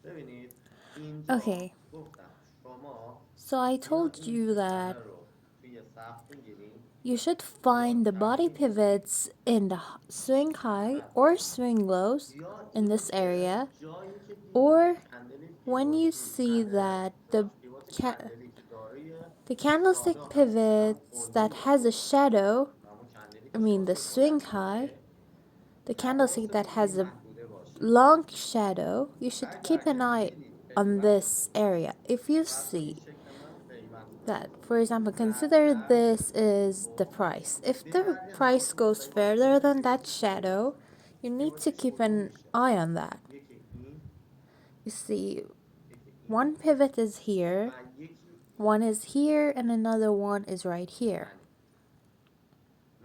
ببینید Okay, اینجا گفتم شما so I بیان told این you that ستاره رو توی صف میگیرین، you should یا find the body ترتیب میدین pivots in the swing high صف or بگیرین، swing lows یا in this اینکه area, جایی که دیدین or کندل when you فیبوناچی see زده، that پیوت ca- کندلی که دارای the candlestick شادو هست، همون pivots that الگوی has a shadow, همون کندلی I که mean the شادو swing باید high, باشه، the candlestick that حواستون به has این a محدوده باشه. long shadow, you should keep اگر an که eye دیدین on قیمت this area. If you فرض کن این see شکل من قیمت that, داره for example, consider زرد، this is the خب price. If the بگردین price حواستون goes به further باشه than پیوت that چیه؟ shadow, you need پیوت to keep شادو an میشه. eye on that. یکی این، You see, یکی one این pivot is here, و یکی one این. is here, and another one is right here.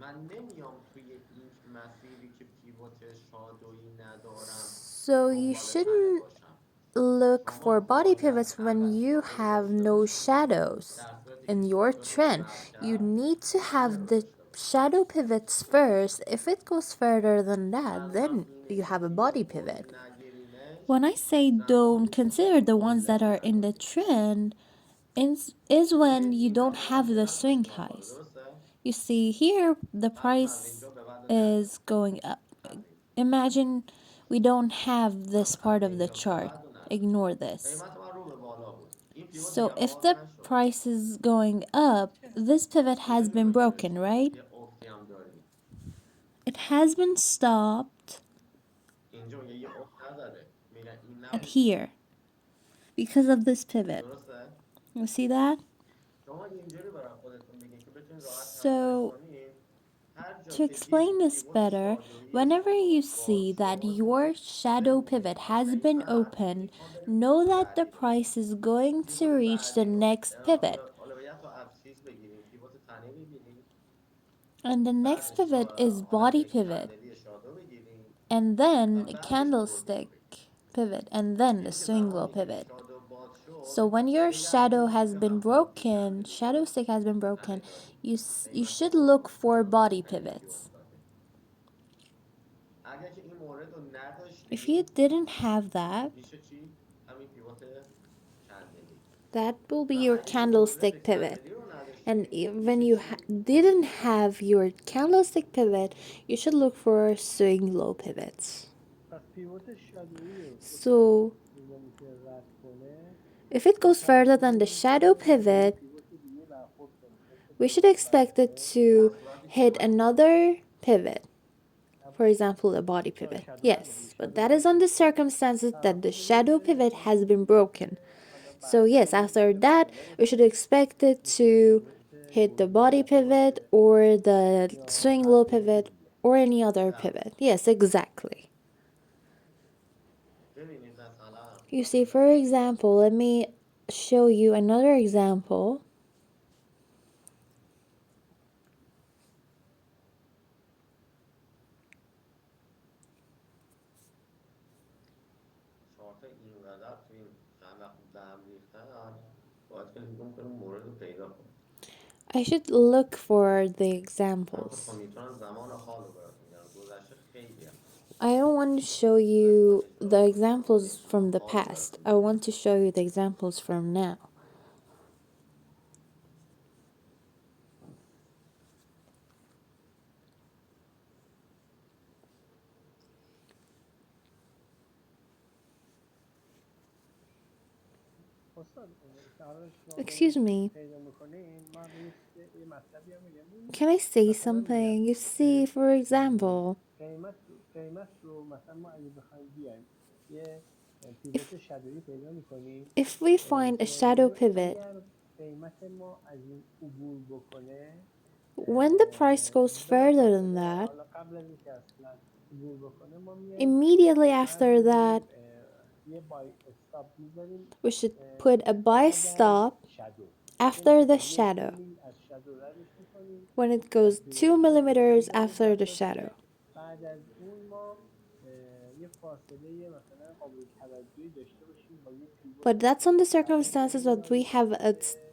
یعنی من نمیام توی این مسیری که پیوت شادویی ندارم So you دنبال طلب shouldn't باشم. look for شما body باید pivots when اول you شادو have داشته no باشین، shadows در صورتی که in your شادو رو trend. رد You کرد need to کندل have رو the داشته باشین. shadow pivots first. If it goes further than that, منظورم then اینه you که have a تیکه body پوینت pivot. نگیرینش When I say don't زمانی که consider شما the ones کل that are in the ندارید. trend is when ببینید you این don't تقریبا have یه the دست swing شما خاله، highs. درسته؟ You see here the فرض کن از price اینجا به بعد رو is نداریم، going up. از این Imagine we don't have this part از of the اینجا به chart. بعد رو نداریم. Ignore this. قیمت من رو به بالا بود، این پیوت So دیگه if باز the نشد. price is going up, this pivot has ببینید been راجبش broken, right? یه افتی هم داریم. It has been stopped اینجا یه افت نداره، میگن این at نبود، here because of this pivot. درسته؟ You see that? شما اینجوری برای خودتون بگین که بتونید راحت حسابش So کنین. هر جا to که explain دیدین this پیوت better, شادویی whenever you شما باز see that شد، your shadow بدونید pivot has been قیمت opened, میخواد بره know پیوت that the بعدی. price is going to پیوت reach the بعدی رو next pivot. اولویت رو چیز بگیریم، پیوت تنه بگیریم، And the next بعدش pivot is body حالت pivot, کندلی شادو بگیریم and و then بعدش پرولینگ candlestick رو بگیریم. pivot, and then the یعنی که swing low زمانی که pivot. شادو باز So شد when your shadow بگردین has توی been همون نقطه broken, کندلی shadow که stick has been broken, تنه داریم، you قیمت should ما look for داره body اتجاهی که pivots. افتاده. اگر که این مورد رو If you نداشتیم didn't have that, میشه چی؟ همین پیوت کندلی. that will be و your اگه این مورد candlestick pivot. کندلی رو And نداشتیم when میشه you چی؟ didn't have your candlestick pivot, you should look for swing low pivots. پس پیوت شادویی رو واسه So زمانی که رد کنه if it ما goes توقع further than the داریم shadow که به یه pivot, پیوت دیگه برخورد کنه. طبق we should پیوت expect it بقیه در to صورتی که hit همون another pivot. For هم- example, a body pivot. شادو نه دیگه Yes, but شادو that is باز on the میشه circumstances that the توقع داریم shadow که pivot این has been پیوت broken. حالا So, yes, بعدی after که that, بالا we should باشه expect it میشه to پیوت hit the گلدون body شادو pivot باشه or the یا swing هر low پیوت pivot دیگه or any other بله. pivot. Yes, exactly. ببینید مثلا You see, for example, let me show you another example. چهارتا اینقدر تو این چند وقت به هم ریختن، باید که نگاه کنیم مورد رو پیدا کنیم. I should look for the من تا examples. میتونم زمان حال رو براتون میگم، گذشته خیلی هم. I don't want to show من تا you the اجازه بدین تا examples میتونم from the حال رو past. براتون I بگم. want to show you the examples from now. استاد که حالا شما Excuse دارین me, پیدا میکنین من یه مطلبی هم میگم can I say مثلا میگم something? You see, for example, قیمت رو مثلا ما اگه بخوایم بیایم یه if پیوت شادویی پیدا میکنیم if we find a که shadow میگه pivot, اگر قیمت ما از این عبور بکنه when the price goes further than بلافاصله that, حالا قبل از اینکه اصلا عبور بکنه ما میایم immediately فرض after that, میگیریم یه بای استاپ میذاریم we should put a buy بعد از stop شادو after the نمیدونم یک shadow میلی از شادو ردش میکنیم when it از goes پیوت 2 شادو millimeters میذاریم after the وسط shadow. بعد از اون ما یه فاصله مثلا قابل توجهی داشته باشیم با یه پیوت But that's on the قبلی circumstances that we بیایم have توی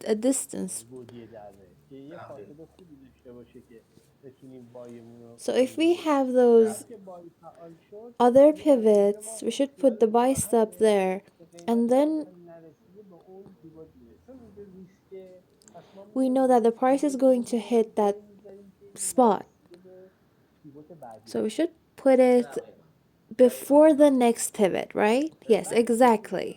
a distance. گودی دره که یه دقیق. فاصله خوبی داشته باشه که بتونیم بایمون رو So if we بگیریم have those وقتی که بای فعال شد other یه مرحله pivots, ما we should put the خیالمون buy راحته stop there. And قیمت then مثلا نرسیده به اون پیوت میره، چون اینجا ریسکه. پس ما we میایم know that اینجا the price is going پیوتمون to رو hit that جایی میذاریم که این spot. نرسیده به پیوت بعدی So we باشه. should put it دقیقا دقیقا before the همینطور. next pivot, right? Yes, بعد که exactly.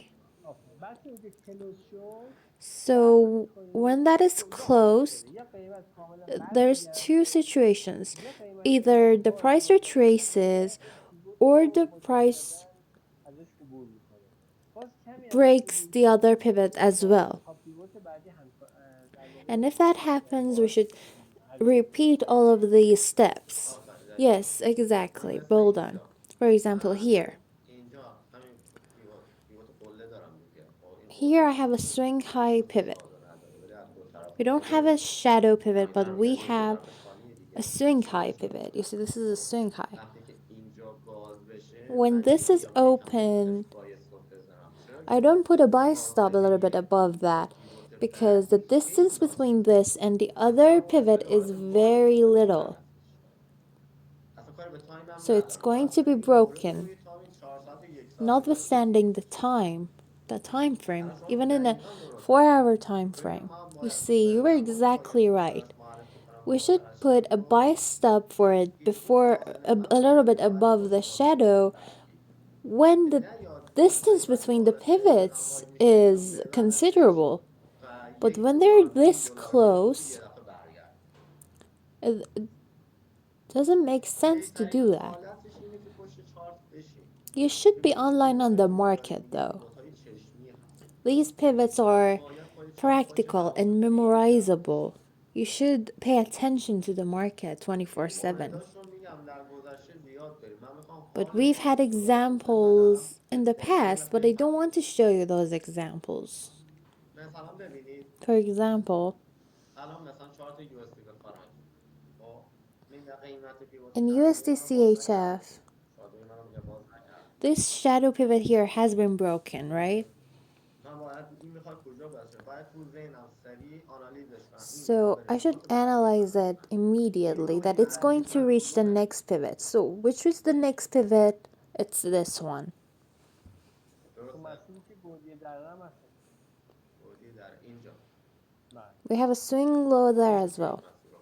بعد که اونجا کلوز شد، فرق So میکنه when that دو is دو حالت داره، closed, یا قیمت کاملا there's two برمیگرده situations. یا قیمت Either the باز price میمونه و retraces این پیوت or رو the price مجددا ازش عبور میکنه، باز کمی ازش breaks عبور the other میکنه pivot as well. تا پیوت بعدی در And واقع if that happens, we باز should حرکت کنه. repeat all of these steps. آفرین دقیقا. Yes, ببین exactly. مثل Bold on. اینجا For example, من here. اینجا همین پیوت قله دارم دیگه. خب این Here قله I have a هیچ swing high چیزی pivot. شادا نداره، ولی از دو طرف We don't have قله a shadow pivot, but we میفهمی، یعنی این دو have طرف خالیه a دیگه، swing این high شادا pivot. You see, داره. this is a خب swing high. وقتی که اینجا باز بشه When من this is نمیام یکم بالاتش open, بای استاپ بزنم. چرا I که don't put a buy تا stop a little bit زمینه above این that پیوت because the بعدی خیلی distance between نازکه، this and the اصلا other همون pivot اشاره is حالت باز very میکنه little. میزنتش. اصلا کاری به تایم هم So it's ندارم، going فقط to be داره این مورد رو broken, روی تایم 4 ساعت و 1 ساعته باشه. notwithstanding the time frame, الان شما even in a دقیقا درست 4-hour گرفتی. time ببین frame. من You باید see, you were من باید exactly اینجا right. براش معرفی کنم We should بالاتر از put a شادو. buy stop for it این before فاصله a little مسیری bit که باید above the باشه با پیوت shadow بعدی. when یعنی the نه یاد تا distance این من between the معارفه مثلا pivots وای میستادم is بزنتش considerable. و But when they're this $1 یه روبل یه close, دفعه برگرده. it doesn't make sense to بهترین do that. حالتش اینه که پشت چارت بشین. You should این be پیوت online on بالایی the که داریم market میگیم though. پیوت چشمی هست. These pivots are باید پای چارت باشی practical and خیلی حواست memorizable. باشه. You should pay attention to the market این 24/7. مورداش رو میگم در گذشته زیاد داریم. من میخوام But حال we've had چارت درست رو ببرم examples in the که past, but I don't بفهمید. want to show you those examples. مثلا ببینید For example, الان مثلا چارت یو اس دی به فرانک، خب میگه قیمت پیوت in بعدی منو باز نکرده. USDCHF, شادوی منو میگه باز نکرده. this shadow pivot here has been broken, right? من باید این میخواد کجا باشه، باید تو ذهنم سریع آنالیزش کنم این میخواد So بره I should پیوت بعدی analyze من، it این immediately that روی it's going بعدیش to من reach the کدومه. next pivot. So which is the next pivot? It's this one. تو درسته؟ مسیری که گودی درم هست. گودی در اینجا بله. We have a swing low there میشه as که این well. مسیر رو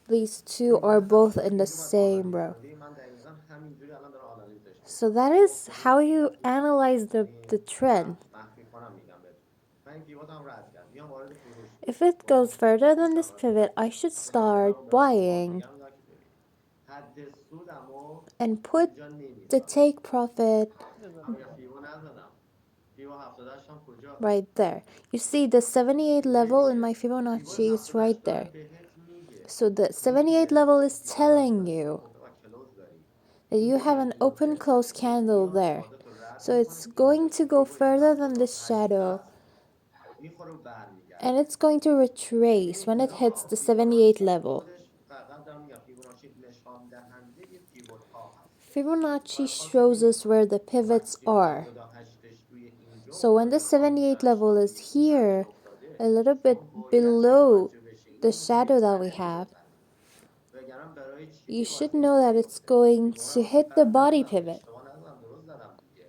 These two این are باید both همونطوری in که the اینجا باید same آنالیز row. کنم. دیگه من دقیقا همینجوری الان دارم آنالیزش So میکنم. that خب is کدوم how you پیوت analyze the این trend. مخفی کنم میگم بهتون. من این پیوت هم رد کرد میام وارد فروش If میشم. it goes خب further than this میشم pivot, I should این همیشه رو start به شما buying میگم که ببینید حد سودمو and put اینجا the نمیذارم. take profit بذار من میگم بذار فیبو نزدم. فیبو 78 هم کجاست؟ right there. You see the 78 اینجایی level in دیگه. my فیبو Fibonacci is 78 right داره there. بهت میگه So the 78 میگه level is فیبو telling 78 you اوپن و کلوز داری. that این you have میگه an open اینجا close این candle میاد there. شادو تو رد So میکنه it's اینجا going که to go فیبوی further than this 78 shadow هست میخوره و and برمیگرده. it's going to retrace ببینید when it hits اینا the 78 فیبوناچی level. خودش فقط دارم میگم فیبوناچی نشان دهنده پیوت ها هست. Fibonacci برای خاطر shows us اینه where the pivots وقتی are. 78ش روی اینجا So when the افتاده پایین 78 ترش level شاد is روی این مسیر here, افتاده a little bit شما باید below متوجه بشی the این روی shadow that we تنه have, بزنه. وگرنه برای you چی باید should know اینجا that it's بیفته؟ going فیبو to من hit the غلط body نزدم، pivot. اشتباه نزدم، درست زدم دیگه.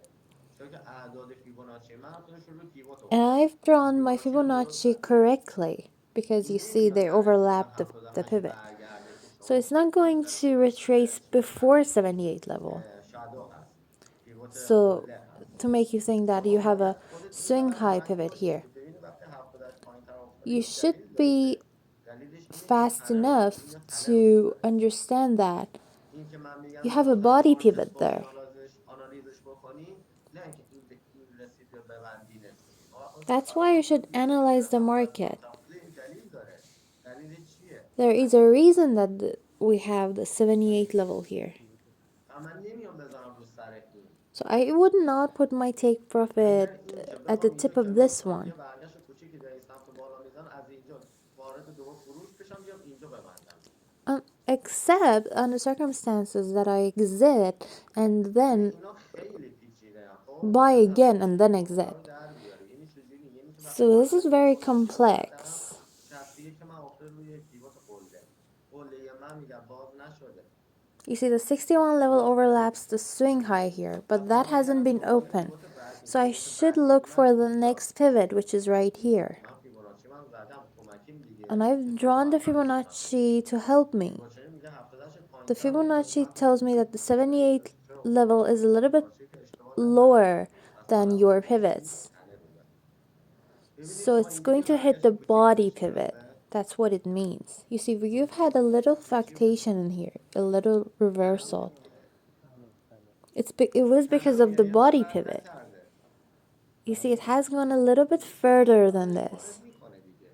چون که اعداد فیبوناچی من خودش رو روی پیوت And آورده. I've drawn my فیبوناچی هم درست Fibonacci زده. correctly because you این see نمیاد they برعکسش از overlap the 78 pivot. برگرده که So شما it's not going بالاتر to پیوت retrace چیز before هستی، 78 level. شادو هستی، پیوت So قله هست. to make you think that شما you have باید a خودت یه swing ذره high حرکت pivot باشی here, که ببینی وقتی 78 پایین تر افتاده you این should دلیل داره be که دلیلش اینه که fast تنه رو enough این تنه رو to میزنه. understand that این که من you میگم have a نیاز داری body آن pivot استاپ there. آنالیزش بکنی، نه اینکه این رسید یا ببندی نصفی. ما خود That's فقط why you واسه should پیوتی که analyze داره the 78 market. پایین افتاده این دلیل داره. دلیل چیه؟ There is a reason that we have the 78 level here. و من نمیام بذارم رو سر این. So I would not put my take اگر profit این که at the بخوام اینجا tip of کلوز this کنم one. یه برگشت کوچیکی در این سمت بالا میزنم از اینجا وارد دوباره فروش بشم بیام اینجا ببندم دیگه. Except under circumstances that I exit and ببین then اینا خیلی پیچیده ان. خب buy باید از again توش and then فرمولا exit. رو در بیاری. یعنی چجوری؟ یعنی که وقتی So من this is الان یه very پوزیشنی زدم complex. 61 که من افتاد روی پیوت قله من میگم باز نشده. You see the 61 level باز overlaps نمیشه. the swing high here, و but that باید hasn't برم been دنبال open. پیوت بعدی. این So I پیوت should بعدی look من for the اینجاست. next pivot, which is right here. من فیبوناچی من زدم کمکیم And دیگه، I've این دو تا drawn the هم من بشناسم. Fibonacci to help me. فیبوناچی میگه 78 The پایینتر باشه. Fibonacci من tells me that the 78 چرا level is a little bit فیبوناچی که اشتباه نزدم. lower پس than باید your فیبوناچی این pivots. تنه رو زد. ببینید So شما it's اینجا going یه to hit برگشت the کوچیک body داشتی pivot. درسته؟ That's what it means. You see, you've این had a little چی بود؟ fluctuation in here, a little تنه بود reversal. دیگه. تنه. It was تنه because رو of the میگه یه بار body رد pivot. نکرده. You see, it بله. has gone a little bit این فیبوناچی further باید than بهش وارد this. میکنه دیگه.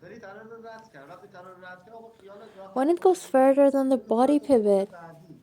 داری تنه رو رد کرد. وقتی تنه رو رد کرد آقا خیالت When راحت it goes باشه. further than the این میخوره body به پیوت pivot, بعدی.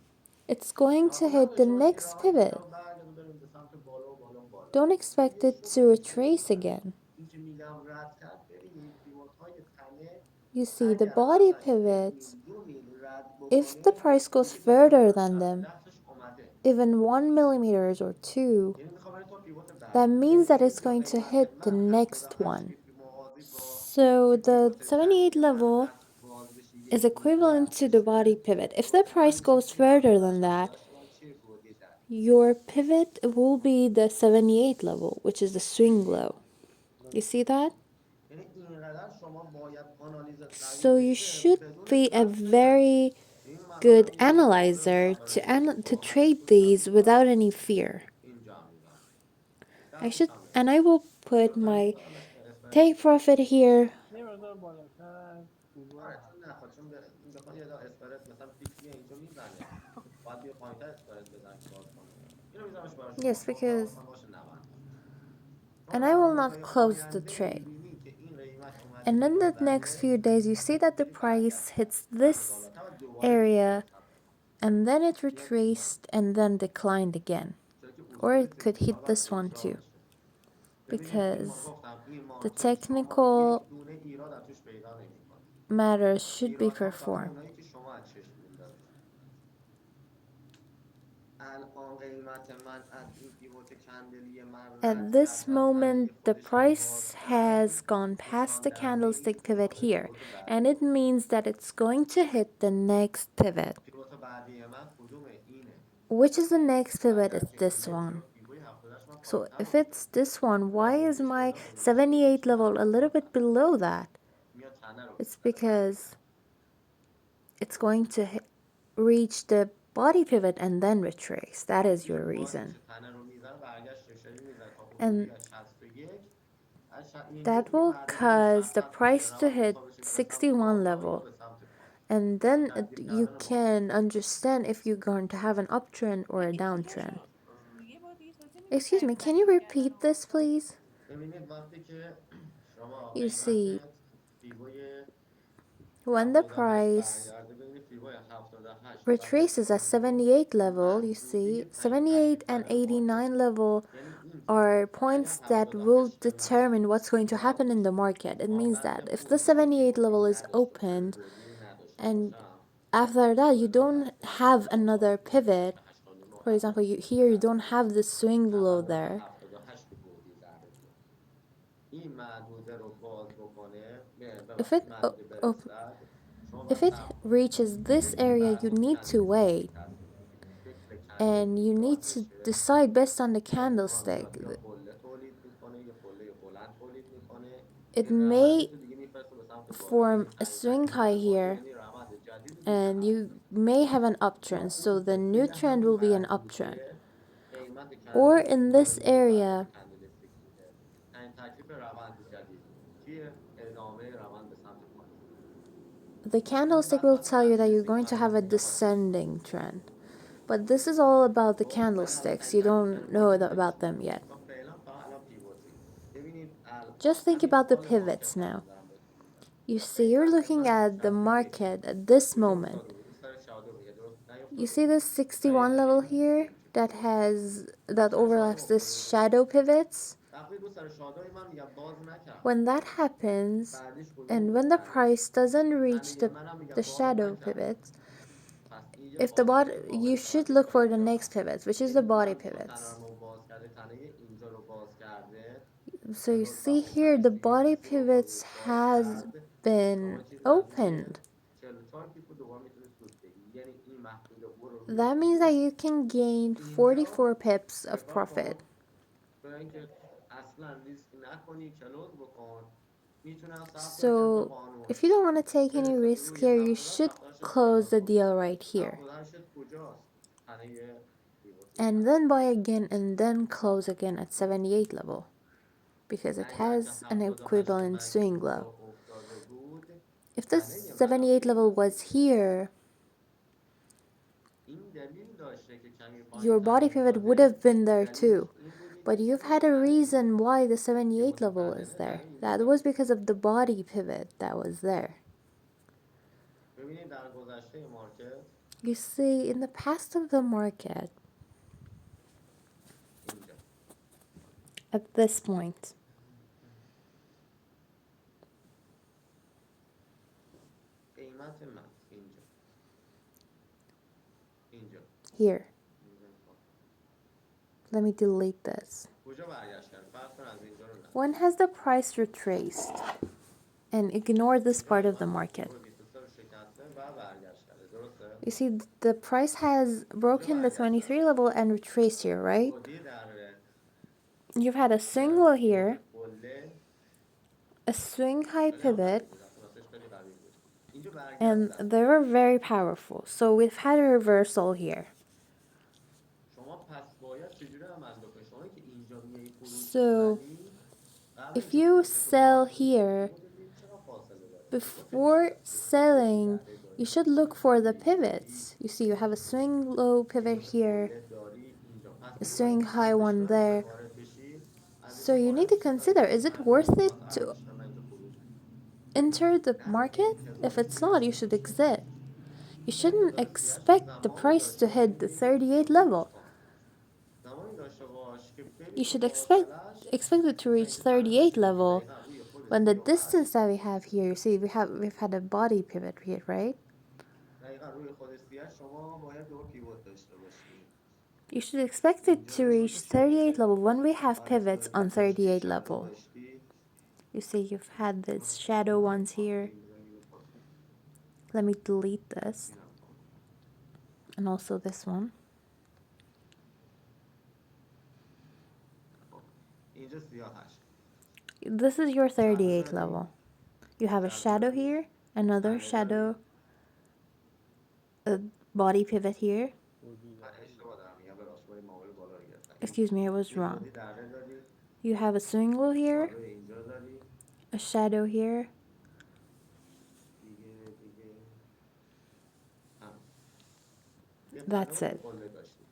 it's going to معمولا hit به the شما میگه next رها کن اینا pivot. رو برگردون بریم به سمت بالا و بالا و بالا. Don't ولی expect یه it شوخی to دیگه retrace میزنه. again. این که میگم رد کرد ببینید پیوت های تنه You see, the اگر body 78 pivots, میلیون رد if the بکنه price goes میگه دقیقاً further از than شب them, دستش اومده. even 1 millimeters or 2, یعنی میخوام بره تا پیوت that بعدی. means یعنی that ببین it's با going to قیمت hit the من next 78 one. میتونی موازی با So این the پیوت 78 جدید من level رد باز بشه is یک میلیون equivalent رد to the body بشه pivot. If the واسه price همین goes چیزی که further 78 than that, 78 من چیه توضیح دادیم. your pivot will be the 78 level, which is the swing low. You see that? یعنی اینقدر شما باید آنالیزت قوی So you بشه should بدون be a بلف بزنی. very این مثلا good اینجا من قابل analyzer میفهم برای اینکه to با 8 trade پوینت هم these without میذارم any fear. اینجا هم میذارم I 10 should, پوینت هم and میذارم I will یا put زمین my میذارم اسپرت take میکنم. profit here. یه مقدار بالاتر از آره حدود چون 70. نخواد چون این بخواد یه اسپرت مثلا فیکس میاد اینجا میزنه باید بیا پایینتر اسپرت بزنه که باز کنه. اینو میذارمش برای شما Yes, شما فقط because, مثلا باشه 90 شما and در I will روزهای not close the آینده trade. میبینی که این قیمت اومده And then اینجا the next زده few days, you see that the ببین price برگشته hits رفت this بالاتر و دوباره area ریتریس کرد بالا. and then it بیاد اینجا retraced and then declined again. چون که Or اصول it could تکنیکال hit باید this one اجرا too. بشه. ببینید این ما Because گفتم این the مارکت شما technical یک دونه ایراد از توش پیدا نمیکنه. matters should be ایرادها فقط performed. اونایی که شما از چشم میندازید. الان قیمت من از این پیوت کندلی من At رد کرد this و تنه moment, the خودش هم price باز کرد has gone past نشان the دهنده candlestick اینه که pivot میخواد به here, پیوت and بعدی it برسه. means that it's going to hit the next pivot. پیوت بعدی من کدومه اینه. Which is the next pivot? اگر It's که this اینه چرا one. فیبوی 78 من So پایینتر if باشه. it's this one, why is واقعیتش my پیدا کنید این چیه این 78 چیه level a little بالاتر bit below that? میاد تنه رو It's داره رد میکنه. because it's going to reach the body pivot and then retrace. That is your این باز reason. میشه تنه رو میزنه برگشت شری میزنه تا حدودی And از 61 اینجا that دیگه will معلومه دیگه cause the شطرنج میشه price to روند hit حسابش بره سمت 61 بالا یا level. به سمت پایین. And then تجدید you کردن can مارکت. understand if you're going to have an uptrend or a اگه downtrend. پولاشو یه بار دیگه توضیح میدی Excuse me, can you تجدید کردن repeat this, مارکت. please? ببینید وقتی که شما You see, قیمتت فیبوی when the 78 price برگرده ببینید فیبوی 78 برگشته retraces at اینجا 78 level, you see, محدوده ترین 78 تکلیف and کردن 89 مارکته. level یعنی اینکه are اگر points that will 78 من determine what's going to happen in the باز market. It means that مابقی if the اون دیگه 78 پیوتی level is نداشته باشم opened توضیحی نداشته and باشم after that you مثلا don't فرض کنید have شما another باز کنید pivot, سمت 89 for example, 70 here you don't برگردید have the swing low تقریبا there. 78 رو بردی ضربه بیاد این محدوده رو باز بکنه If ببخشید it محدوده برسد شما باید if it صبر کنید reaches this ببینید area, بر you اساس need to کندلستیک wait تصمیم میگیرید شکل and کندلی you need باید to بشه decide based on the میاد candlestick. یا قله تولید میکنه یا قله بلند تولید میکنه It این روند may تو دیگه میفرسته به سمت بالا یعنی form a تعیین swing تکلیف high ما here یعنی روند جدید دیگه and هست you may have an uptrend. یا So اون the new توی trend همون will be an uptrend. محدوده قیمت Or کندلی in داره this میره بر اساس area, کندلستیک میده تعیین تکلیف روند جدید چیه ادامه روند به سمت پایین the ببینید candlestick من will وقتی tell you that you're کندلستیک going to have a کندلستیک هم باید چشم بندی descending trend. But this is all about the خب ولی الان candlesticks. تعیین You تکلیف don't کردن know مارکت برای about چی them yet. میخوام فعلا فقط الان پیوتی ببینید Just الان think همین about the حال مارکت pivots رو now. الان دارم بهتون میگم You see, you're قیمت looking من at the 61 market at this اینجا moment. افتاده بود رو سر 62 میگه درست You نیافتاده see بود this دقیقاً 61 level این here این که that پیوت that سر 62 overlaps افتاده this بوده shadow pivots? وقتی رو سر 62 من میگم باز نکرد When that happens, بعدیش کدوم and بود when the تنه price doesn't reach تنه منم میگم the باز shadow نکرد pivots, پس این یه if the body, فاصله you واحد should خواهد داشت look تا for the اینجا next pivots, which is the یعنی body من چون تنه pivots. رو باز کرده تنه اینجا رو باز کرده So you و see here, اوپنش the دیگه body کسی اوپن pivots روش باز has کرد شما been چیز نزدیک opened. 44 پیپ رو دوباره میتونی سود بگیری یعنی این محدوده او رو روش That means that بگیرید you can gain اینجا 44 pips of نگاه profit. کن برای اینکه اصلا ریسک نکنی کلوز بکن. میتونم صبر کنی طبق So قانون if you don't want to take any برسه risk روی here, you 78 should 78 close خلاص the کن. deal right here. 78 کجاست؟ تنه پیوت And بعدی. then buy again and then close again at 78 level. Because it اگر که has an 78 equivalent من swing اینجا low. افتاده بود، If this تنه منم 78 این level مسیر was می‌افتاد. here, این دلیل داشته که کمی your پایین‌تر body pivot would have افتاده. been there too. دلیلش این بوده But که you've خود had a تنه reason اینجا، why the 78 پیوت level is بعدنه there. تنه اینجا That was زده. because of the body pivot that was there. ببینید در گذشته مارکت You see, in the past of the market, اینجا at this point, قیمت من اینجا اینجا here, let me delete this. کجا برگشت کرد؟ فرض کن از اینجا رو نه. When has the price retraced? And ignore this اینجا part of the قیمت market. 23 رو شکسته و برگشت کرده. درسته؟ You see, the price has کجا broken the برگشت 23 کرده؟ level and retraced here, right? ورودی در You've had a swing low پیوت here, کله a swing high خیلی هم قوی pivot, بود. اصلا واسش خیلی قوی بود. اینجا برگشت and زد. they were very powerful. So we've had a reversal here. شما پس باید چجوری عمل بکنی؟ شما که اینجا میای خروج So میزنی، قبل if اینکه you فروشتو sell باز کنی here, اینو ببین چقدر فاصله داره. اینجا خیلی before خیلی selling, رده you داری. should look for the اینجا pivots. داری، You see, you have a swing low pivot پیوت here, کله داری اینجا. پس a دیگه باید swing تو high ارزش one داره میخوای there. وارد بشی. از So اینجا you need خارج to بشی برای consider, اینکه is بگی it من worth it واسه to ارزش من اینجا خروج میکنم. enter the نه market? If انتظار it's not, you سیاست should چیه؟ exit. You shouldn't انتظار سیاست expect the زمانی price to داشته hit باشی the بگی اینجا 38 خروج level. کن. زمانی داشته باش که بری You تو should expect فاصلش، it to تا reach اینکه تمومش 38 کنی. level. دقیقا روی خود When the 38 distance that we have here, you see, we've had a body pivot here, right? دقیقا روی خود 38 شما باید دو پیوت داشته باشی. You should expect it اینجا to دو reach تا 38 شکل level when we have pivots on آیسومتریک داشتی، 38 شادو level. داشتی. You see, you've had this shadow اینم ones پایین here. اینو پاس کن. Let me delete this. اینم پایین. And also this one. خب اینجا 38 This is your شادو 38 داری، level. You have a شادو shadow داری، here, another تنه shadow, داری. a body pivot here. توضیح من داده اشتباه دارم میگم، ببخشید من این معامله بالا رو گرفتم. Excuse me, I was یک wrong. بادی دره داری، You have a swing low here, شادو اینجا داری. a shadow here. دیگه هم یه تنه That's و یه it. قله داشتی.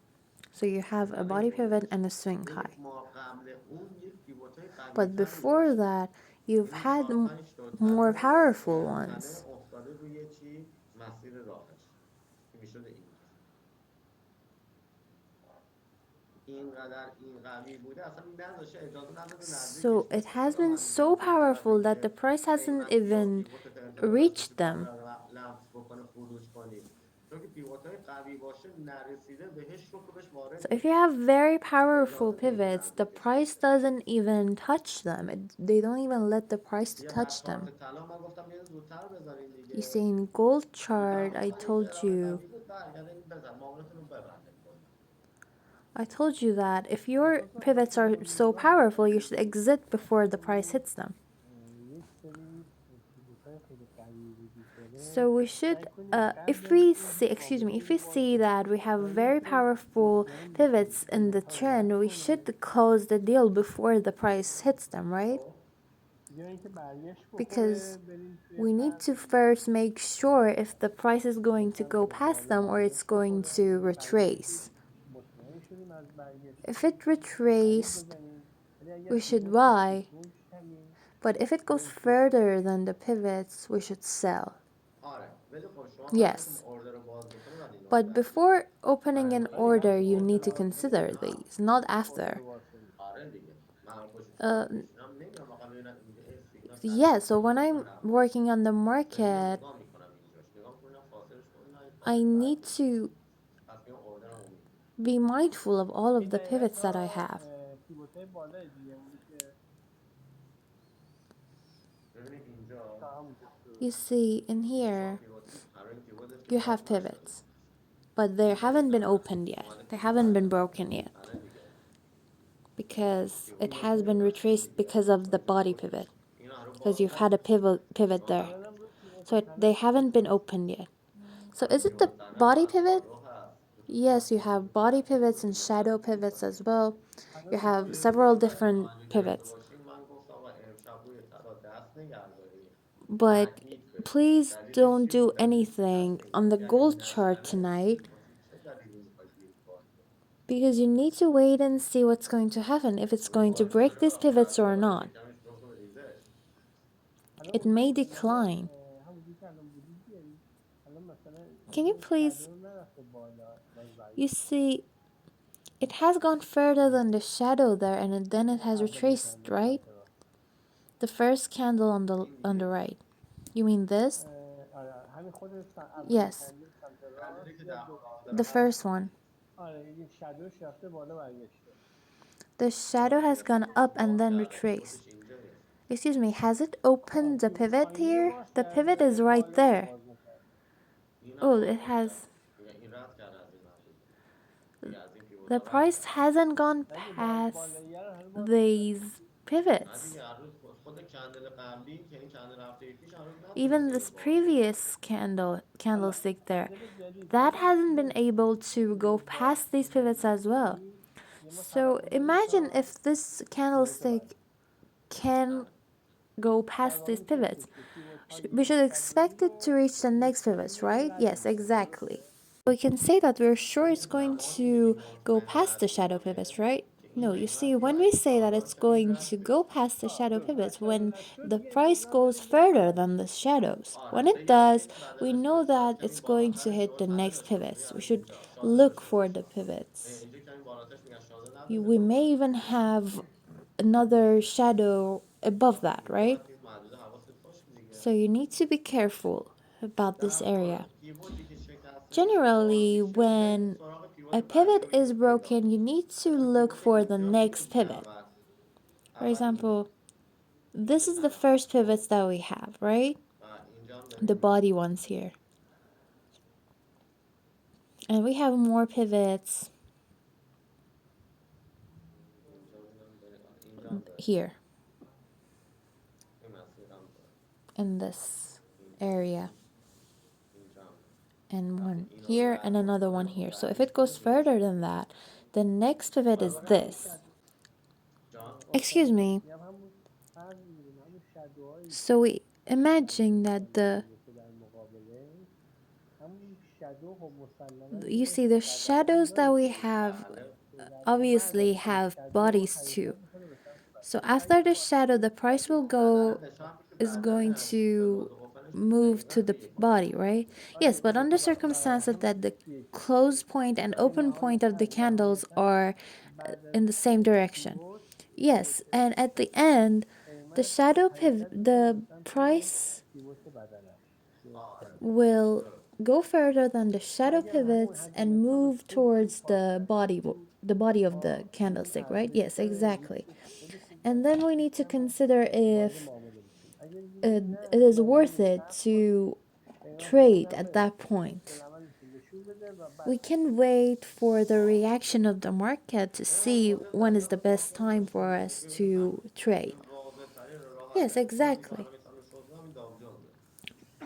So you have a تنه یه body قله pivot داشتی. and a swing ببین high. ما قبل اون یه پیوتای قوی But تری before داشتیم. that, you've ببین had 4 5 تا more تنه powerful تنه ones. افتاده روی چی؟ مسیر راهش که میشد اینجا. اینقدر این قوی بوده اصلا نداشته، اجازه نداده So نزدیکش it بشه. has چرا been من میگم so به طرز powerful that the اینکه price hasn't قیمت یا even پیوت تا انتظار داشته باشی reached بالا them. رو لمس بکنه خروج کنی. چون که پیوت های قوی باشه نرسیده بهش رو که بهش So وارد if you بشه. have very اصلا powerful اجازه نمیده pivots, the نزدیکش price بشه. doesn't even touch them. They don't even let the price to یا در touch them. چارت طلا من گفتم یه زودتر بزنین You دیگه. see, in gold زودتر chart, I بزنین که told ارائه you, قوی بود برگردین بزن معاملتون رو ببندین کلا. that if your اساسا pivots اینجا are so اینجا powerful, you should exit before the price ببینید hits them. یک سری پیوت های خیلی قوی وجود داره. So we سعی should, کنید قبل if از we این see, هیچ excuse me, رابطه if ای we باز see that we نکنید have برای very اینکه powerful مطمئن pivots بشید in the پیوت ها رو رد trend, we کنه should close the deal before the price hits them, right? خب یا اینکه برگشت بخوره Because بریم توی we need خط to first make sure if the price is going to بهتر go که past بالا them or it's برگشت going بخوره to اگه برگشتش retrace. مطمئن شدیم از If برگشتش it خرید retraced, بزنیم، ولی اگر we should پیوتش buy. بزرگ شویم But if it goes بیایم توی further خرید. than the pivots, we should sell. آره ولی خب شما قبل اینکه Yes. اوردر رو باز بکنی باید این But نکته رو before بدونی. opening an تنها order, نیاز به you need اوردر to باز کردن consider هست. these, not اوردر after. باز کنیم. آره دیگه من پشت Uh, چارت میشینم نمیام واقعا ببینم اینجا سیگنال تعریف yeah, so کنم when اینجا I'm نه. working on the دارم اینو market, نگاه میکنم اینجاش نگاه میکنم فاصلش خود نه I فاصله need قویه. to پس میام اوردرمو میگیرم. be mindful of all of این the دقیقا pivots that I تا have. پیوت های بالای دیگه اونی که ببینید اینجا تا همونجا You درست. see, in اینجا here, پیوت برای پیوتش که you باز have نشده. pivots, but they اینجا haven't been بهتر opened نشده. yet. اومده They پیوت haven't been برگشته. broken yet. آره دیگه. because it پیوت has been مشخصی retraced دیگه because of the اینجا body پیوتش pivot. اینا رو Because باز you've had a کردی pivot چون there. الانم رو پیوت So they تنه haven't been گذاشتم. opened yet. So is it the پیوت تنه body فقط pivot? شادو هست تو Yes, you چارت have نمیبینی که body برای pivots پیوت and shadow مشخصی pivots باشه as well. You الان have اوکی several شد. different توجه داشته pivots. باشین من گفتم آقا امشب روی طلا دست نگهداری But تأکید بشه please دلیلش don't چی بود do دلیلش این anything هستش on the اگر این gold chart نشکنه tonight واسه چه دلیلی میخوای بیای بالا because you need to wait and see what's going to happen, if it's going to باشه break these چرا pivots فردا or دوباره not. شکمش بیفته به ریزش الان It اونجا may مثلا decline. همونجوری که الان بودی یعنی الان مثلا Can you این please? شادو نرفته بالا و You ضعیف شده. see, it has gone further than the shadow there, and then it has اولین retraced, کندل right? سمت راست. The first candle این on the دیگه right. You mean this? آره همین خود اولین Yes, کندل سمت کندلی راست که یا در دو. حال حاضر the first هست one. آره این شادوش رفته بالا برگشته. The shadow has gone up and باز then کرده retraced. پیوتش اینجاست Excuse me, has it opened the pivot پایینی رو here? باز The pivot کرده is right بالایی رو there. باز نکرده. اینم Oh, it باز has. نکرده دیگه این رد کرده از این محدوده دیگه از این پیوت The ها رد price کرده hasn't gone نه دیگه past بالایی رو هنوز باز نکرده. these نه pivots. دیگه هر روز خود کندل قبلی که این کندل هفته پیش هر روز Even نتونسته اینو this باز بکنه previous حالا candlestick there, کندل جدید that همون hasn't been یه able to go باز past these pivots as well. یعنی ما So توقع داریم imagine تا if this پیوت candlestick بعدی can بله go در past واقع these میتونه pivots. بگیم که پیوت We های should شادویی expect it to رو reach the این next pivots, کندل right? رد Yes, میکنه exactly. درسته؟ We can say that we're sure it's ببین going زمانی میگیم to go مطمئن past the رد shadow pivots, میکنه right? که این No, you see, قیمت when بیاد we تو say that it's تاراش این going رد to go بشه past the shadow درست هر pivots شادو when رد شد the دیگه price انتظار goes داریم بره further بالا than the shadows. When آره it بگردیم does, این که بعد we ازش know استارت that کردیم it's going to بالاترش hit دوباره the تله next داشته باشه pivots. یا We از should اینجا شاده look داشته for باشه the مثلا pivots. اینجا کمی بالاترش میگن شاده نداره We may دوباره even have another shadow above that, دیگه right? باید تو این محدوده حواست باشه So دیگه you need to be careful about this در کل area. پیوتی که شکسته باز Generally, میشه بریم when سراغ پیوت a بعدی pivot رو is بگیم پیدا broken, you کنیم need to مثلا look پیوت for the اینجا کدوم next یکی pivot. اول For اول اینه example, این this که is the تنه first هست pivots خب that we have, right? و اینجا هم داریم The میبینیم body ones here. And we have more pivots اینجا ببینم داریم اینجا هم داریم here این مسیر هم داره in this اینجا area. اینجا هم داره And وقتی one اینو here and رد another one بکنه here. So if بعدیش it goes کدوم پیوت further میشه than that, the next pivot در is واقع همون this. جان Excuse me. میگم همون فرض میگیریم همون شادوهایی So we که الان imagine that نشون the میده که در مقابله همون شادو خب مسلما you یه see the ردخور shadows that داره we دیگه have بله که ردخور obviously برداره این have شادو bodies too. هیجان میکنه به سمت بعد So این after سعی the میکنه shadow, the این price will اون شادو go بدنه شما که is going بدنه to کلوز اوپنش move to دقیقا the توی این body, پوزیشن right? باشه آره Yes, دیگه but دو under تا circumstances هم that the توی یکی close point and ولی open point of the candles نهایتا are بعد in از the same direction. پیوت Yes, and at the end, the قیمت shadow حرکت میکنه به the سمت price پیوت بدنش که آره کندل will درست go further than the تو shadow اگر همون pivots حجم and کارو move بدون این towards فاصله بدون the body of the با این candlestick, right? Yes, ارزش exactly. ریسکش خیلی And خوبه then we need to اما consider وارد if معامله میشیم اگر دیدیم it نه is worth لازم it صبر کنیم to قیمت trade یکم at بره that پایین point. العملش رو نشون بده و We بعد can wait for the reaction of the market to نه من see واضح when ترین is the رو best ممکنه time داشته for باشیم us ببینیم to همین trade. این واضح ترین راحت Yes, ترین کاری که exactly. حالا مثلا شد همین داو جونزه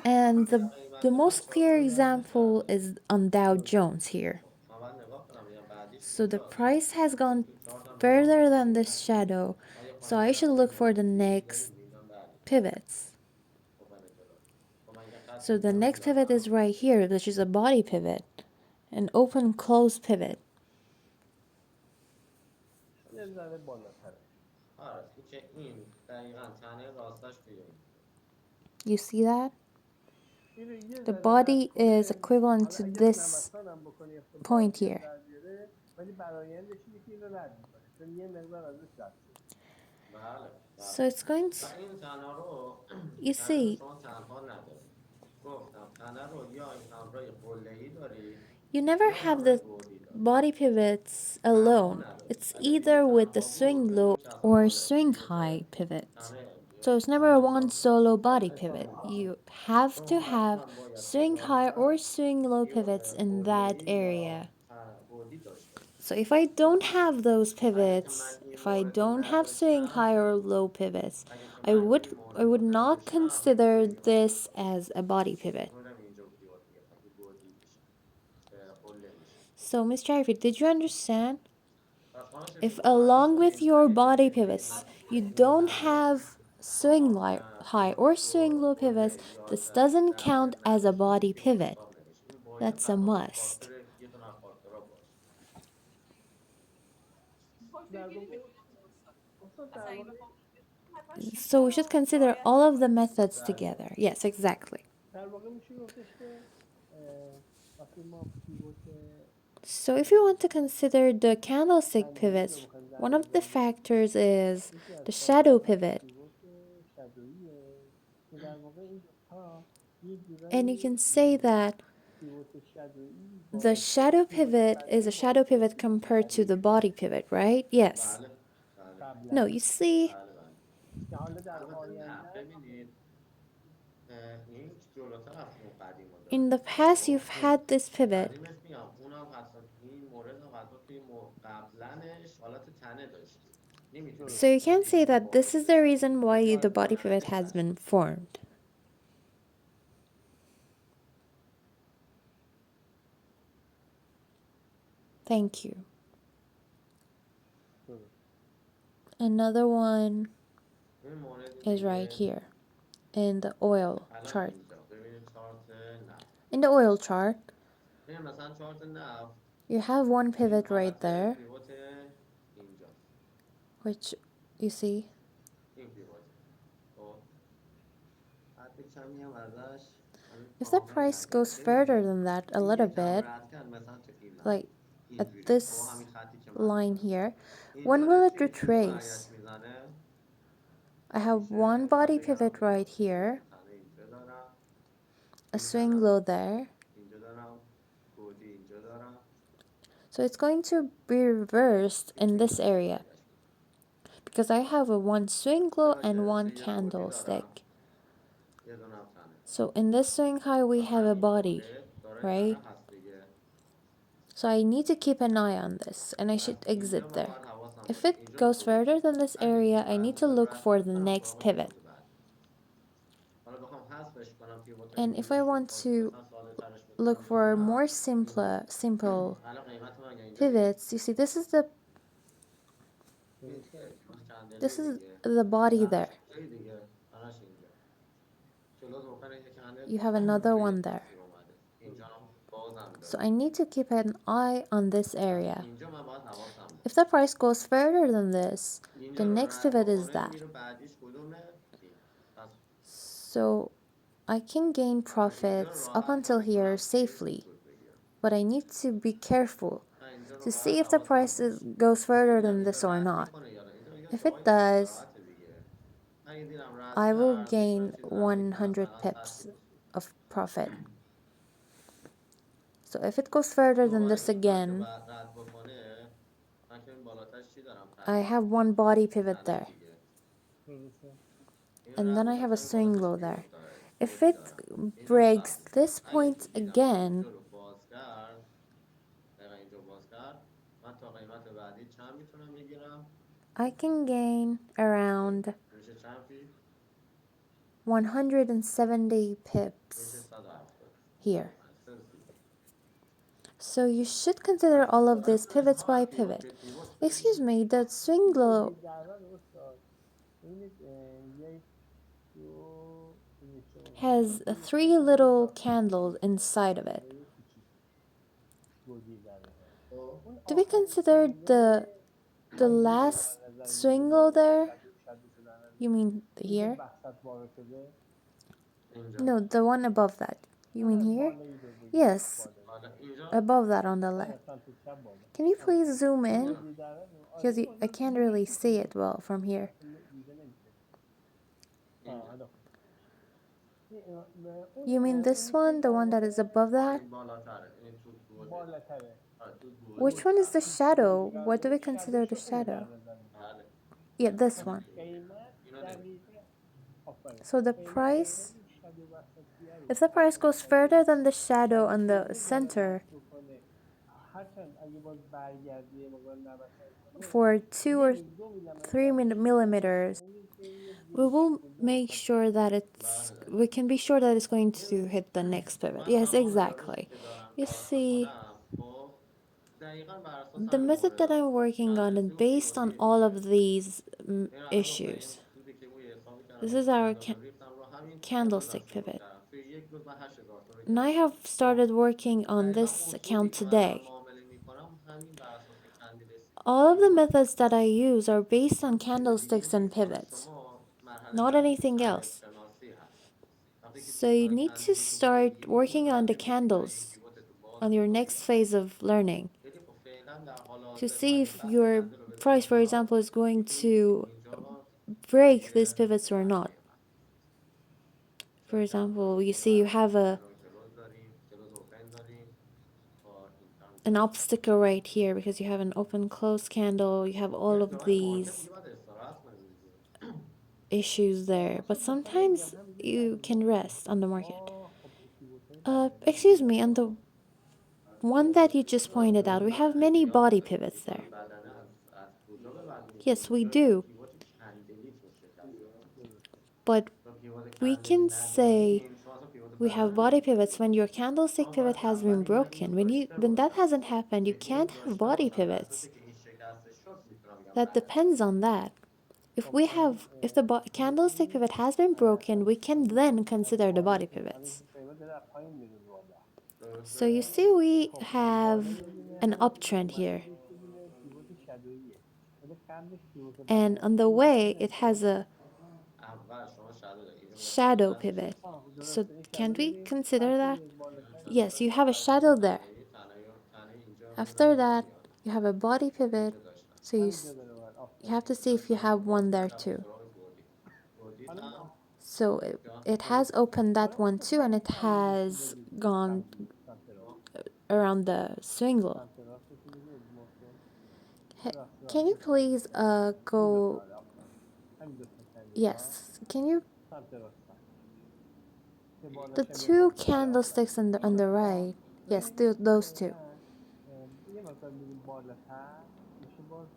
And اگر the قیمت تا most clear 4000 رد example نکرده is on Dow درست Jones here. خب من باید نگاه کنم یا بعدیش So the کجاست price has بیام gone تو چارت هم نگاه further کنم than ببینم this که shadow. آیا So پایین I should طرف look for اینجا the هیچی داریم next اینجا هم بله pivots. اوپن جلو خب من یه خط So the میزنم next pivot is میندازم right here, which is a body pivot, an open close pivot. یه ذره بالاتره آره این که این دقیقا تنه راستش توی اینجا You see that? این رو یه The ذره رد body is کنه equivalent حالا to اگر this نوسان هم بکنه یا خود point بازی هم here. در بیاره ولی برایندش اینه که این رو رد میکنه چون یه مقدار ازش رد شده بله بله So it's going و to, این تنه رو you تنه رو see, شما تنها نداری گفتم تنه رو یا این همراه قله‌ای داری you never یا have همراه the بعدی داری body pivots تنها alone. نداری It's اگر دیگه either with the تنها swing بود بدون low که اصلا or قلهش swing high بیفته pivot. تنه So it's never تنه a one حساب میشه solo body حساب pivot. نمیشه You have چون to have حتما باید swing high or مجدد swing low یا pivots in that قله‌ای یا area. بعدی داشته باشه So if I don't have those اگه که pivots, من این if I مورد رو don't have swing نداشتم high or low pivots, اگه که I من would این I مورد would رو not نداشتم consider نمیدونم this as a body pivot. میدونم اینجا پیوت میگه اگه گودی بشه قله میشه So, Miss Jarvie, did you understand? پس خانم If شفی فرض along with کنید your اگه که body کسی pivots you مسیر این don't هست have swing high or پیوت swing رو low pivots, قله یا this doesn't count درصد as a نداشته body پیوت pivot. حساب نمیشه این باید That's a قطعا تو must. فاکتور یه دونه از فاکتورها باشه در فاکتور واقع نمیتونه استاد. استاد در مثلا این واقع بخوام حتما 6 So تا we should رو consider رعایت all of the بکنم. methods بله together. Yes, exactly. در واقع میشه گفتش که وقتی ما پیوت So if you want to consider the candlestick بندی رو pivots, میخوایم در one of the نظر بگیریم factors is یکی the از shadow فاکتورهاش pivot. پیوت شادوییه که در واقع این دوتا یه And you جورایی can say that پیوت شادویی the باعث shadow پیوت pivot is بندی a shadow باعث pivot پیوت compared to the شادویی body میشه pivot, right? Yes. بله بله No, قبلا you see, بله بله که حالا در البته نه آینده ببینید این جلوتر از اون قدیما in داره the past خب you've had this pivot. قدیمش میگم اونم حتی این مورد هم حتی توی قبلنش حالت تنه داشتیم So نمیتونستیم you can say اینجوری that this باز is the بشه reason why the آره body آره pivot has been formed. Thank you. درست Another one این مورد is right دیگه here in the oil الان chart. اینجا ببینید چارت نفت In the oil chart, این مثلا چارت نفت you have one این pivot right حالت there, پیوت اینجاست which you see. این پیوته خب حد کمی هم ازش من If the کامل price goes نکردم further ببینید than that a این little یکم bit, رد کرد مثلا تو این like مسیر at اینجوری خب this همین خطی که من line زدم here, اینجا when داره will it چجوری برگشت retrace? میزنه I have one میشه body مثلا pivot همون right جا here, پیوت تنه اینجا دارم a این swing تنم low there. اینجا دارم گودی اینجا دارم So it's going to be reversed این in this اینجوری area برگشت میزنه because I have a one swing low چرا and که one یه گودی candlestick. دارم یه دونه هم تنه So in this swing high we تا have a همین body, مورد داره تنه right? هست دیگه So I need to keep an eye on this and I should پس اینجا exit من there. باید حواسم If باشه it اینجا goes خروج further than کرد this اگه area, این I need بند to رو look رد for کرد the برم next سراغ pivot. پیوت بعدی حالا بخوام حذفش کنم پیوت And if I اینجوریش رو want to مثلا ساده ترش look بکنم for more بگم اینجوری simple الان قیمت من اگه اینجا بیاد pivots, you see this is the این درسته دیگه اون کندله this is دیگه the body تنش there. اینجایی دیگه تنش اینجا جلوت ممکنه یک کندل You have another به one یک there. مسیر اومده اینجا هم بازم So داره I need to keep an eye on this پس area. اینجا من باید حواسم If باشه the price goes further than this, the اینجا رو next رد pivot is بکنه that. میره بعدیش کدومه این پس So I can gain پس اینجا profits up راحت من until here میتونم چی safely, سود بگیرم but I need to be careful من اینجا رو to see باید if the حواسم price باشه goes further ببینم than اینجا this or رد not. میکنه یا نه اینجا میگه If it سوای خیلی does, راحته دیگه اگه دیدم رد I will کرد میتونم gain چیز نزدیک 100 مثلا 100 pips پیپ سود of profit. So if it goes further than دوباره this اینجا که again, بعد رد بکنه من که این بالاترش چی دارم I تنه have one body pivot تنه there, دیگه درسته این and then رد I have میکنه a این swing بالاترش low there. پیوت داره If گودی it دارم اینجا breaks بسته this اگه که point دیدم again, اینجا رو باز کرد دقیقا اینجا باز کرد من تا قیمت بعدی چند میتونم بگیرم I can gain around میشه چند فی 170 میشه pips 170 here. 130 So you should consider پس all of دوباره this میتونیم pivots ما by از پیوت pivot. به پیوت Excuse بریم me, that swing این low گودی ضرر استاد ببینید یک دو ببینید شما has این مثلا three شما little حساب کنید candles این inside of it. کندلای کوچیکه گودی ضربه خب اون Do we آخرین consider کندل the عمده رو last در نظر swing میگیریم low یا there? شدوشو در نظر You میگیریم mean اونی که here? وسط وارد شده اینجا No, the one above that. You mean نه here? بالایی رو بگیریم Yes, بالایی حالا اینجا above that on the نه left. سمت چپ بالا Can you همون please zoom اون in? اینجا گودی ضرر آره Because این I اونجا can't زومش really see میکنیم it well from here. اصلا دیده نمیشه اینجا الان خوب اون You mean this اونی که one, the در one that is واقع above that? این بالاتره این تو گوده بالاتره تو Which گوده one is the تو گودی shadow? What do قبله we consider شدوش the اونو در shadow? نظر میگیریم بله Yeah, this پس one. قیمت اینو نمیگه دقیقه آفرین So the قیمت دقیقا price, این شادو وسطیه رو if the price وسط goes شادو further than the shadow شادو on the سوم رو داره center, رد بکنه هرچند اگه باز برگردی یه مقدار نمکش کنه، for 2 or 3 بیشتر millimeters, احتمال که یه we ورودی will شکل make آخر sure داشته that باشه. we can be sure that it's going to ببین، hit the next pivot. من Yes, تمام روشی exactly. که دارم You کار see, میکنم خب دقیقا بر اساس the همین method that I'm مورداست. working on is چند و based on پیوتی all of میشه. these این الان گفتم issues. این سودی که روی حسابی کردم This با is our اهداف ریختم رو همین امروز از candlestick شروع pivot. کردم توی یک روز من 8000 تومان And I have گرفتم started خب working on دقیقا this اصولی account که من دارم today. معامله میکنم همین بر اساس All of the پیوت methods that I use are based on چیز دیگه candlesticks ای که and کار pivots, شما مرحله not بعدیش anything کندل else. شناسی هست. وقتی که So you سیگنال need to کندلی تو start بگیری working on the متوجه میشی که این candles پیوت تو on باز your میکنی next یا نه. phase of learning خیلی خب فعلا در حال to حاضر see اومدیم if بحث your کندل رو بذاریم price, for کنار example, is going میتونیم بگیم to اینجا break these مسیر pivots or not. بعدی من For چون که example, you همچنان see you و have الان کلوز داریم کلوز اوپن داریم با این an ترانزکشن obstacle right here because you have an open close candle, you have all یه of جاهای مارکت these دیگه باید استراحت کنیم دیگه issues there. But خلاصه بخوام بگم sometimes همینجا you تقریبا can rest on the market. ما خب پیوت‌های بدنه Excuse داریم. me, on the one that you just pointed out, we have many body pivots there. پیوت بدنه از کجا به بعد Yes, میگیری we جایی که do. پیوت کندلی تو شکسته درسته. But چون پیوت we کندلی can say نداریم شما اصلا پیوت we have بدنه body نمیگیری pivots when your candlestick شما pivot باید has اول been اینا اینو broken. داشته When that باشن hasn't happened, you که اینو can't have داشته body باشن بر pivots. اساسی که این شکسته شد میتونم بگم That بله depends on that. خب من If the candlestick پیوتی pivot has been broken, از we can پایین then از consider the بالا body شروع الان pivots. این قیمت داره از پایین میره بالا. So you درسته see, we خب بالا have یه دونه an همین uptrend اومده here. روش یه دونه پیوت شادوییه، ولی قبلش پیوت And بدنه on the این وسط way, it نمیاد. has a اول شما شادو داری اینجا shadow مشخص pivot. نیست So درسته این can شادو we داریم consider سطح that? یک بالاتر شادو Yes, اینجا. you داشتم have a سطح shadow there. تنه اینجا رو After داشتم that, یا نه you have a body pivot. اینجا داشتم So همینجا داره من you have آفرین. to see if you have one اوکی there رفتیم too. سراغ گودی حالا هم So اینجا it has opened that حالا ما one به too, and همین it خانم رسیم has بگیم gone سمت راست. around the swing low. سمت راستش رو ببینید موضوع Can you راستش سمت please راست. این دوتا go? آره آفرین. همین دوتا کندید ها Yes. Can you سمت راست که the بالاش هم یه two خورده آره آفرین. candlesticks این on the دوتا right? Yes, ببینید این those two. دقیقاً یه مقدار میریم بالاتر میشه باز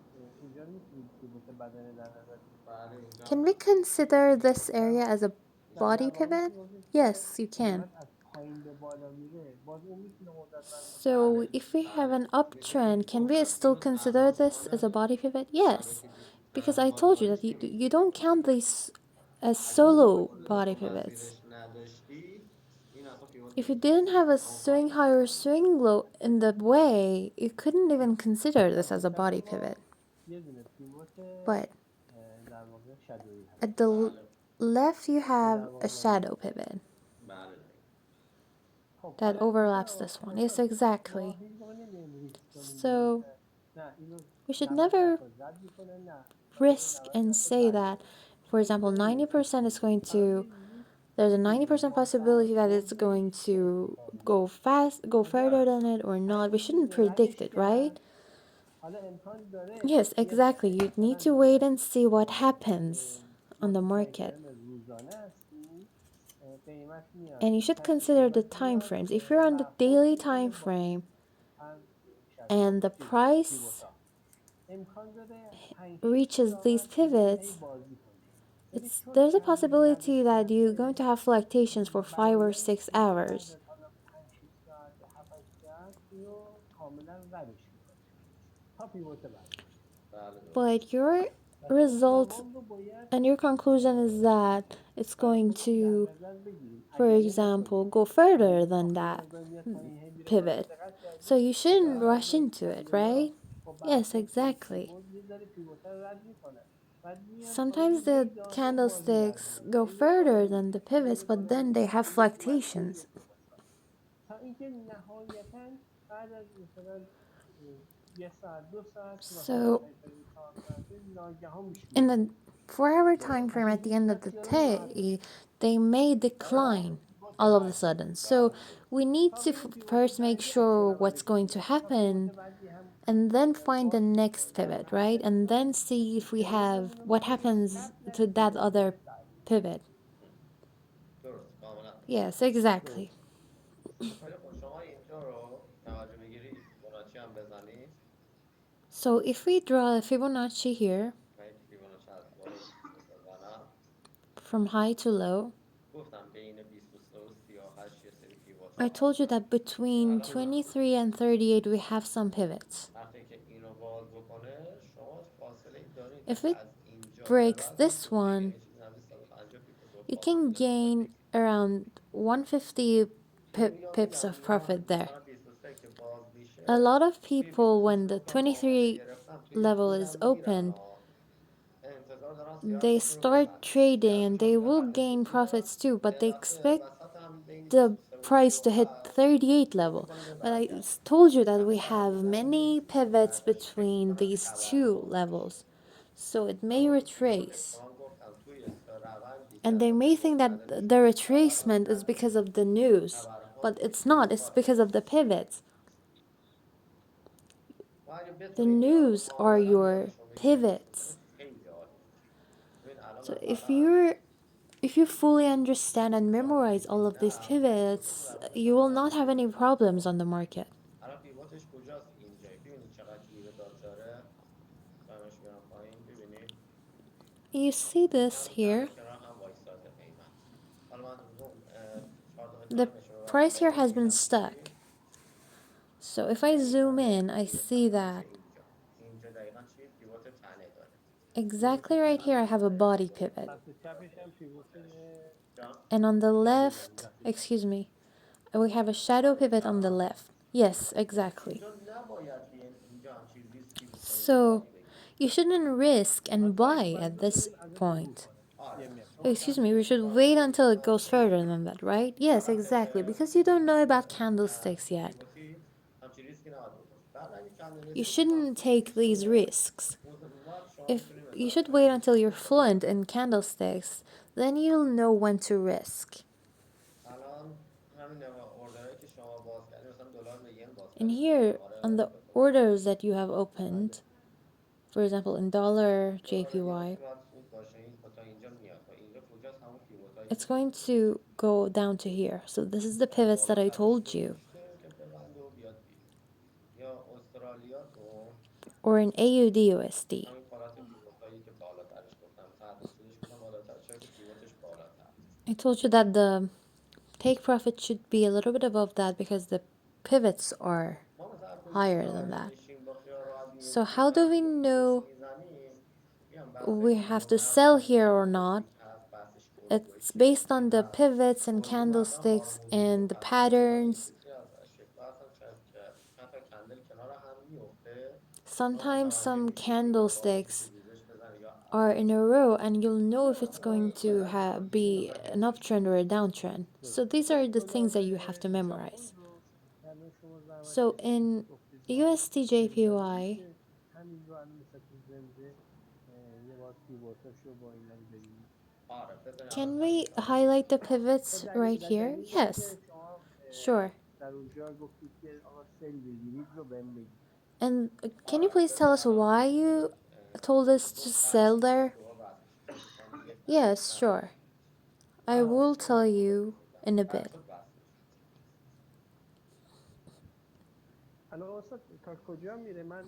اینجا رو میتونید پیوت بدنه در نظر بگیرید. بله اینجا Can هم we هست consider this area as a نه body در واقع pivot? میشه گفتش که Yes, you can. قیمت از پایین به بالا میره باز اون میتونه قدرتمند باشه. So بله if we have بله an مثل اینکه uptrend, can we گفتم still اینو consider تنها شما this as a body نداری pivot? شادو Yes, که because I بازی told you کنی that چی you میگیری don't count these as اگه solo پیوتی body درست pivots. مسیرش نداشتی این اصلا پیوت If you نمیشه didn't have a همون کار swing high میکنه or swing low in the way, you couldn't even consider this پس as a اینجا body pivot. ما یه دونه پیوت But در واقع شادویی at هست the بله left, you که have در a واقع ما shadow میتونیم pivot بله دقیقا خب that حالا overlaps دوستان this one. Yes, دوستان ما exactly. هیچ موقع نمیایم ریسک کنیم بگیم So که نه اینو we should 90 never درصد رد میکنه، نه مثلا اینو risk 90 and درصد say that, برمیداره. for هیچ example, موقع نمیایم چنین 90% is کاری going بکنیم. فقط to, یه جوری there's a بگیم 90% با possibility that it's going برخوردش چه to کاری go بکنیم. fast, go اگر further than it or not. We shouldn't فهمیدیم predict ردش it, right? کرد حالا امکان داره Yes, یه exactly. You need مثلا to wait and see what happens ما on the تو تایم market. فریم روزانه هستیم، قیمت میاد And you should consider the time frames. If you're on the برخورد daily میکنه time با این frame هم and the چیز price پیوتا امکان داره 5 6 reaches these ساعت اینجوری هی pivots, بازی کنه، ولی it's چون there's a کندل possibility ردش that you're going کرده to have fluctuations for 5 or برایندش 6 دیگه hours. بعد از حالا 5 6 ساعت یا 7 8 ساعت اینو کاملا ردش میکنه تا پیوت بعدی. بله درست But your پس این result زمان رو باید and your conclusion is that it's going خودمون در to, نظر بگیریم. for اگه example, نمیخونیم go اگه further دیدیم than آخه یه that مقدار میاد پایین هی میره بالا pivot. دقت So کردیم you مثلا shouldn't rush خود into it, right? کندلا با Yes, برخورد با این exactly. سیمبل یه ذره پیوتر رد میکنن بعد میان Sometimes پایین هی the دائم بازی در candlesticks میارن go هی میره بالا further than میره the هی pivots, میره but بالا then میره they هی have میره اومد هی میره fluctuations. بالا تا اینکه نهایتا بعد از مثلا یه ساعت دو ساعت که مثلا تو So تایم فریم 4 ساعته ناگهان in میشینه the 4 hour time درست frame اصلا at the هیچ end of the اختیار نداره day, they may فقط decline پیوت all of a بعدی sudden. So بله درست we need تا to به این پیوت first make بعدی sure احترام what's going to بگذاریم تا پیوت happen بعدی هم and then find the باز next در pivot, right? نهایت And میخواد then see if we have قیمتمون رو what بخریم happens قبل از to that پیوت other بعدی. pivot. درست کاملا درست Yes, exactly. درست. خیلی خب شما اینجا رو توجه بگیری فیبوناچی هم So if we draw a Fibonacci here من یک فیبوناچی از بالا بزنم، from high to low, گفتم بین 23 و 38 یه سری پیوت I ها told you هست. that between الان 23 and 38 we have some pivots. وقتی که اینو باز بکنه شما فاصله دارین که If it از اینجا به breaks بعد this میتونید one, یعنی چیزی نزدیک 150 پیپ you فاصله can داشته gain باشید. around 150 یا pips میگم of یا profit there. مثلا 23 که باز A میشه، lot of توی people, 23 when چون the میکنن آماده 23 گرفتن توی level پولم is میرن opened, ها، انتظار دارن they سیاستشون رو start ببندن. trading and they سیاستشون به will هر gain رسیدگی دارن، profits too, but یه they دفعه expect وسط هم بین the 23 و price to hit 38 38 شروع level. میکنه به But I برگشت. told you that we همین الان have میگم many این pivots فکر between کنم these خبر two باشه. levels. So it may اما توی خود retrace. اتفاقا گفتم توی روندی که And they اصلا may think that مستقیم the شروع خبر رو retracement is because کرده، of the news, خبرها but توی it's not. It's پیوتاش because of the هست. pivots. و اگه The بتونید اینا رو news are کاملا your یادشون بگیرید pivots. خیلی عالی میشه. ببین الان So مثلا if you fully understand and چارتی memorize که all of these میبینم پیوتش pivots, روندش you هم will not have همینجوریه. any problems خب on the market. الان پیوتش کجاست؟ اینجا. ببینید چقدر گیره دار داره. قیمتش بیارم پایین ببینید. You see this هم کندل here. کنار هم وایستاده قیمت. حالا من زوم چهار The تایمش رو ببرم price here بالا has been میبینم stuck. چی؟ So if I zoom دقیقاً in, I گیره see کرده میشه that اینجا. اینجا دقیقاً چی؟ پیوت تنه داره. میبینید exactly که right here چقدر I have a داره body به pivot. دست چپش هم پیوت جان And on the دقیقاً left, دست چپ. excuse me, we have a shadow آره pivot on the اینجا. left. Yes, پس exactly. اینجا نباید بیاین اینجا همچین ریسکی بکنید و So بازی بگیرید. you shouldn't risk and پس باید buy at this منظورتون ازش عبور point. کنه یه آره مقدار شما Excuse me, we کندلش رو should تا wait اینجا until it میتونید goes further than that, right? Yes, فقط exactly, because you don't know about candlesticks تو yet. پیوتی همچین ریسکی نباید بکنید. بعد اگه کندل You استیک مثلا shouldn't خوب take these میشه، risks. اون وقت شما If میتونید you مثلا should wait تریدش until رو you're بکنید. fluent in candlesticks, then you'll know when to risk. الان همین اوردرایی که شما باز کردید مثلا دلار به ین باز And کردید دیگه here on آره the دوتا orders that you have بله opened, for example, in dollar دلار ین JPY, که باید خوب باشه این تا اینجا میاد تا اینجا کجاست همون پیوتایی که it's going گفتیم to go down to here. So this is the باید pivots that I بالاترش told you. بذاشتیم که ببنده و بیاد بیرون. یا استرالیا تو Or in AUD USD. همین حالت پیوتایی که بالاترش گفتم مثلا هر رسیدش کدوم بالاتر چرا که پیوتش بالاتر. I told you that the take profit should be a little bit above that because the pivots are ما مثلا پولی که higher than داریم that. میشیم با خیال راحت So میگیم how do we مسیر فروش know میزنیم. میگم بحث we have to ایموه هست sell بحث here or not? کندلستیک هست بحثش It's based شیفتری on the هست. pivots and موضوع معدن candlesticks هارمونی و and the پترنینگ ها این patterns. چیزی هست که اصلا چند تا کندل کنار هم میفته شما Sometimes متوجه some میشید که اینا باید candlesticks چجوری ریزش بزنه یا are in a row and you'll know if it's going اون to یکی be بخواد an ریزش uptrend or بده. a downtrend. So درسته. these are the دلار things that you have to memorize. ژاپن رو الان شما زحمت So کشید in گفتید ما USD اجازه JPY, میشه همین رو الان مثل زنده یه بار پیوتاش رو با اینا رو ببینید. آره بزنید الان can همین we کارو highlight the بکنید. با pivots right here? دلیل Yes, اینکه شما sure. در اونجا گفتید که آقا سل بگیرید رو بهم بگید. And can you آره please tell ببین us الان why you ببینید told us to بله sell میخوام there? دوباره وصل بشه فکر می‌کنم دیگه Yes, نباید sure. وصل بشه. I will دوباره tell دوباره you بکنید in a هر bit. شد وصل بشه. الان استاد تا کجا میره؟ من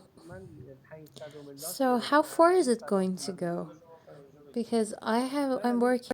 500 لاس So how گرفتم far is it going to 550 go? شما تا اینجا بگیرید. Because I'm نه working